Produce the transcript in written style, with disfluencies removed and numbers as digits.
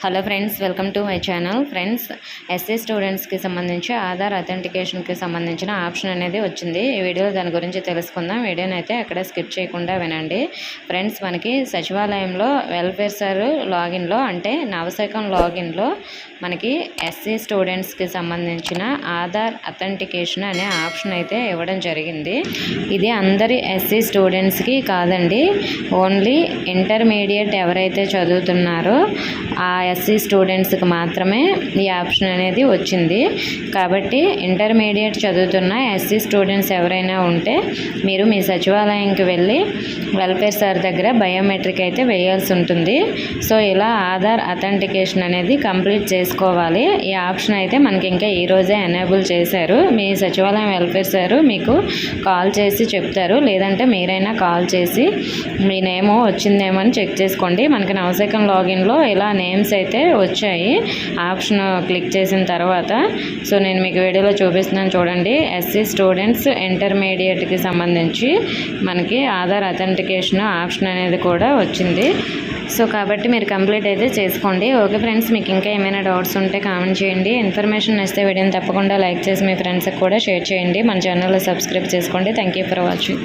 Hello friends, welcome to my channel. Friends, SC స్టూడెంట్స్కి సంబంధించి ఆధార్ అథెంటికేషన్కి సంబంధించిన ఆప్షన్ అనేది వచ్చింది. ఈ వీడియోలో దాని గురించి తెలుసుకుందాం. వీడియోని అయితే ఎక్కడ స్కిప్ చేయకుండా వినండి. ఫ్రెండ్స్, మనకి సచివాలయంలో వెల్ఫేర్ సార్ లాగిన్లో అంటే నవశకం లాగిన్లో మనకి ఎస్సీ స్టూడెంట్స్కి సంబంధించిన ఆధార్ అథెంటికేషన్ అనే ఆప్షన్ అయితే ఇవ్వడం జరిగింది. ఇది అందరి ఎస్సీ స్టూడెంట్స్కి కాదండి, ఓన్లీ ఇంటర్మీడియట్ ఎవరైతే చదువుతున్నారో ఆ ఎస్సీ స్టూడెంట్స్కి మాత్రమే ఈ ఆప్షన్ అనేది వచ్చింది. కాబట్టి ఇంటర్మీడియట్ చదువుతున్న ఎస్సీ స్టూడెంట్స్ ఎవరైనా ఉంటే మీరు మీ సచివాలయంకి వెళ్ళి వెల్ఫేర్ సార్ దగ్గర బయోమెట్రిక్ అయితే వేయాల్సి ఉంటుంది. సో ఇలా ఆధార్ అథెంటికేషన్ అనేది కంప్లీట్ చేసుకోవాలి. ఈ ఆప్షన్ అయితే మనకి ఇంకా ఈరోజే ఎనేబుల్ చేశారు. మీ సచివాలయం వెల్ఫేర్ సార్ మీకు కాల్ చేసి చెప్తారు, లేదంటే మీరైనా కాల్ చేసి మీ నేమో వచ్చిందేమో అని చెక్ చేసుకోండి. మనకి నవశకం లాగిన్లో ఇలా నేమ్స్ అయితే వచ్చాయి ఆప్షన్ క్లిక్ చేసిన తర్వాత. సో నేను మీకు వీడియోలో చూపిస్తున్నాను చూడండి. ఎస్సీ స్టూడెంట్స్ ఇంటర్మీడియట్కి సంబంధించి మనకి ఆధార్ అథెంటికేషన్ ఆప్షన్ అనేది కూడా వచ్చింది. సో కాబట్టి మీరు కంప్లీట్ అయితే చేసుకోండి. ఓకే ఫ్రెండ్స్, మీకు ఇంకా ఏమైనా డౌట్స్ ఉంటే కామెంట్ చేయండి. ఇన్ఫర్మేషన్ నచ్చితే వీడియోని తప్పకుండా లైక్ చేసి మీ ఫ్రెండ్స్కి కూడా షేర్ చేయండి. మన ఛానల్లో సబ్స్క్రైబ్ చేసుకోండి. Thank you for watching.